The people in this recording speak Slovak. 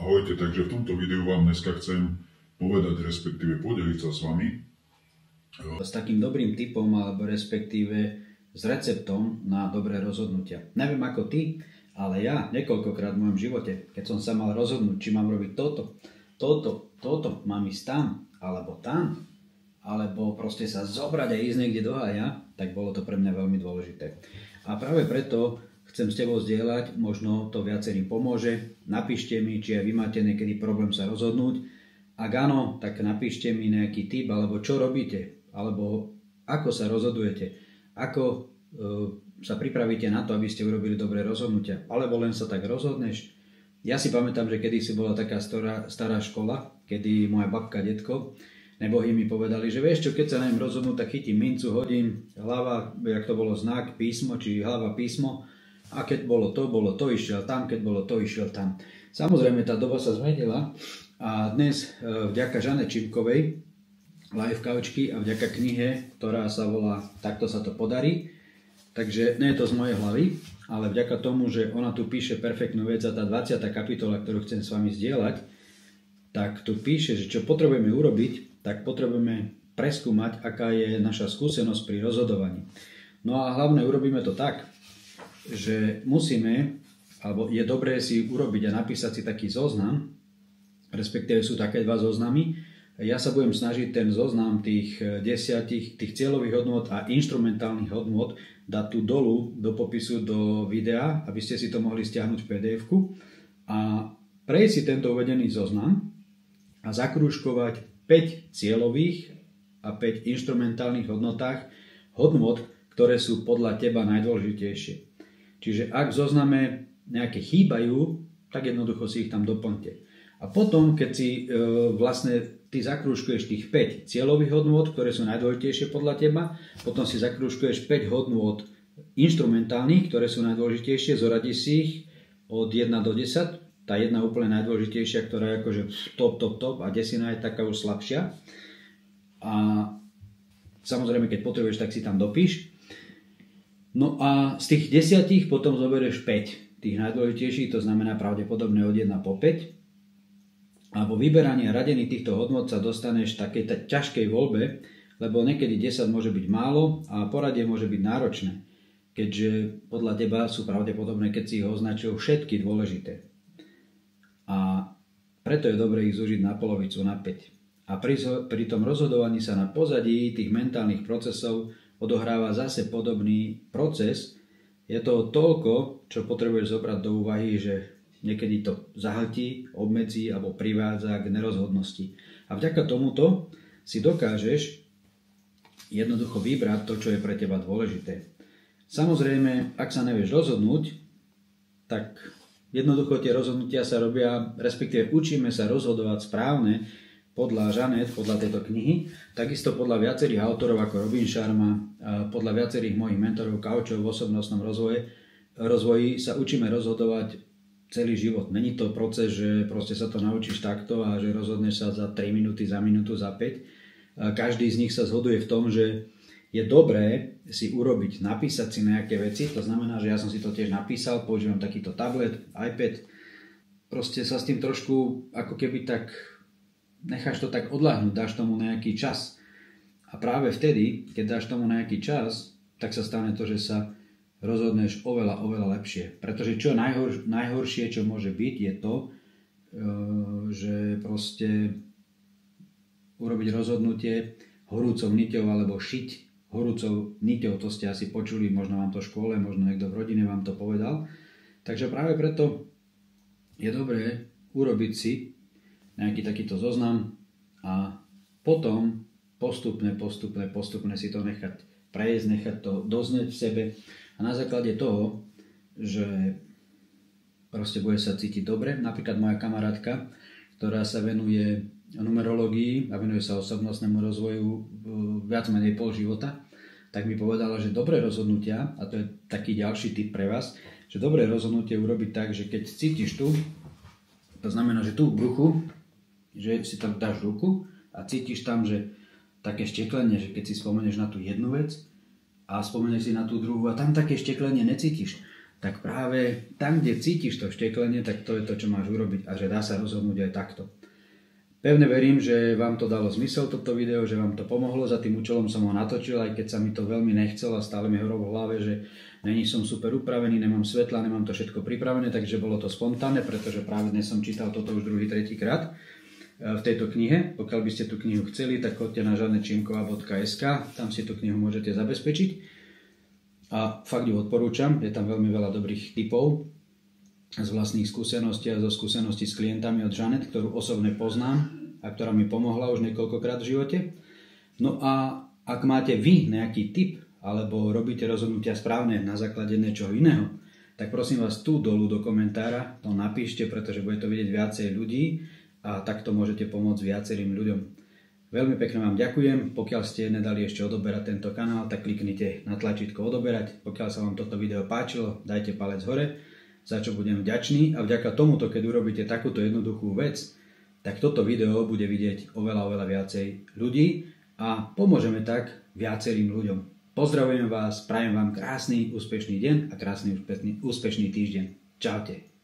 Ahojte, takže v tomto videu vám dneska chcem povedať, respektíve podeliť sa s vami s takým dobrým tipom, alebo respektíve s receptom na dobré rozhodnutia. Neviem ako ty, ale ja niekoľkokrát v mojom živote, keď som sa mal rozhodnúť, či mám robiť toto, mám ísť tam, alebo proste sa zobrať a ísť niekde do hája, tak bolo to pre mňa veľmi dôležité. A práve preto chcem s tebou zdieľať, možno to viacerým pomôže. Napíšte mi, či aj vy máte niekedy problém sa rozhodnúť. Ak áno, tak napíšte mi nejaký tip, alebo čo robíte, alebo ako sa rozhodujete, ako sa pripravíte na to, aby ste urobili dobré rozhodnutia, alebo len sa tak rozhodneš. Ja si pamätám, že kedysi bola taká stará škola, kedy moja babka, detko, nebohy mi povedali, že vieš čo, keď sa neviem rozhodnúť, tak chytím mincu, hodím hlava, jak to bolo znak, písmo, či hlava, písmo, a keď bolo to, išiel tam, keď bolo to, išiel tam. Samozrejme, tá doba sa zmenila a dnes vďaka Žane Čipkovej, Life Couchky, a vďaka knihe, ktorá sa volá Takto sa to podarí, takže nie je to z mojej hlavy, ale vďaka tomu, že ona tu píše perfektnú vec a tá 20. kapitola, ktorú chcem s vami zdieľať, tak tu píše, že čo potrebujeme urobiť, tak potrebujeme preskúmať, aká je naša skúsenosť pri rozhodovaní. No a hlavne urobíme to tak, že musíme, alebo je dobré si urobiť a napísať si taký zoznam, respektíve sú také dva zoznamy. Ja sa budem snažiť ten zoznam tých 10 tých cieľových hodnôt a inštrumentálnych hodnôt dať tu dolu do popisu do videa, aby ste si to mohli stiahnuť v PDF-ku a prejsť si tento uvedený zoznam a zakrúžkovať 5 cieľových a 5 inštrumentálnych hodnotách hodnôt, ktoré sú podľa teba najdôležitejšie. Čiže ak v zozname nejaké chýbajú, tak jednoducho si ich tam doplňte. A potom, keď si vlastne ty zakrúžkuješ tých 5 cieľových hodnôt, ktoré sú najdôležitejšie podľa teba, potom si zakrúžkuješ 5 hodnôt inštrumentálnych, ktoré sú najdôležitejšie, zoradíš si ich od 1 do 10, tá jedna úplne najdôležitejšia, ktorá je akože top a 10 je taká už slabšia. A samozrejme, keď potrebuješ, tak si tam dopíš. No a z tých 10 potom zoberieš 5 tých najdôležitejších, to znamená pravdepodobne od 1 po 5. A po vyberaní a radení týchto hodnôt sa dostaneš v takej ťažkej voľbe, lebo niekedy 10 môže byť málo a poradie môže byť náročné, keďže podľa teba sú pravdepodobné, keď si ich označil, všetky dôležité. A preto je dobré ich zúžiť na polovicu, na 5. A pri tom rozhodovaní sa na pozadí tých mentálnych procesov odohráva zase podobný proces. Je to toľko, čo potrebuješ zobrať do úvahy, že niekedy to zahltí, obmedzí alebo privádza k nerozhodnosti. A vďaka tomuto si dokážeš jednoducho vybrať to, čo je pre teba dôležité. Samozrejme, ak sa nevieš rozhodnúť, tak jednoducho tie rozhodnutia sa robia, respektíve učíme sa rozhodovať správne podľa Žanet, podľa tejto knihy, takisto podľa viacerých autorov ako Robin Sharma, podľa viacerých mojich mentorov, kaučov v osobnostnom rozvoji sa učíme rozhodovať celý život. Není to proces, že proste sa to naučíš takto a že rozhodneš sa za 3 minúty, za minútu, za 5. Každý z nich sa zhoduje v tom, že je dobré si urobiť, napísať si nejaké veci. To znamená, že ja som si to tiež napísal, používam takýto tablet, iPad. Proste sa s tým trošku ako keby tak necháš to tak odľahnúť, dáš tomu nejaký čas. A práve vtedy, keď dáš tomu nejaký čas, tak sa stane to, že sa rozhodneš oveľa lepšie. Pretože čo najhoršie, čo môže byť, je to, že proste urobiť rozhodnutie horúcou niťou alebo šiť horúcou niťou, to ste asi počuli, možno vám to v škole, možno niekto v rodine vám to povedal. Takže práve preto je dobré urobiť si nejaký takýto zoznam a potom postupne si to nechať prejsť, nechať to doznieť v sebe a na základe toho, že proste bude sa cítiť dobre. Napríklad moja kamarátka, ktorá sa venuje numerológii a venuje sa osobnostnému rozvoju viac menej pol života, tak mi povedala, že dobré rozhodnutia, a to je taký ďalší tip pre vás, že dobré rozhodnutie urobiť tak, že keď cítiš tu, to znamená, že tu v bruchu, že si tam dáš ruku a cítiš tam, že také šteklenie, že keď si spomenieš na tú jednu vec a spomenieš si na tú druhú a tam také šteklenie necítiš, tak práve tam, kde cítiš to všteklenie, tak to je to, čo máš urobiť a že dá sa rozhodnúť aj takto. Pevne verím, že vám to dalo zmysel toto video, že vám to pomohlo. Za tým účelom som ho natočil, aj keď sa mi to veľmi nechcelo a stále mi horelo v hlave, že není som super upravený, nemám svetla, nemám to všetko pripravené, takže bolo to spontánne, pretože práve dnes som čítal toto už druhý, tretí krát v tejto knihe. Pokiaľ by ste tú knihu chceli, tak choďte na žanečiemková.sk, tam si tú knihu môžete zabezpečiť. A fakt ju odporúčam, je tam veľmi veľa dobrých tipov z vlastných skúseností a zo skúseností s klientami od Žanet, ktorú osobne poznám a ktorá mi pomohla už niekoľkokrát v živote. No a ak máte vy nejaký tip alebo robíte rozhodnutia správne na základe niečoho iného, tak prosím vás tu dolu do komentára to napíšte, pretože bude to vidieť viacej ľudí a takto môžete pomôcť viacerým ľuďom. Veľmi pekne vám ďakujem. Pokiaľ ste nedali ešte odoberať tento kanál, tak kliknite na tlačítko odoberať. Pokiaľ sa vám toto video páčilo, dajte palec hore, za čo budem vďačný, a vďaka tomuto, keď urobíte takúto jednoduchú vec, tak toto video bude vidieť oveľa viacej ľudí a pomôžeme tak viacerým ľuďom. Pozdravujem vás, prajem vám krásny, úspešný deň a krásny, úspešný týždeň. Čaute.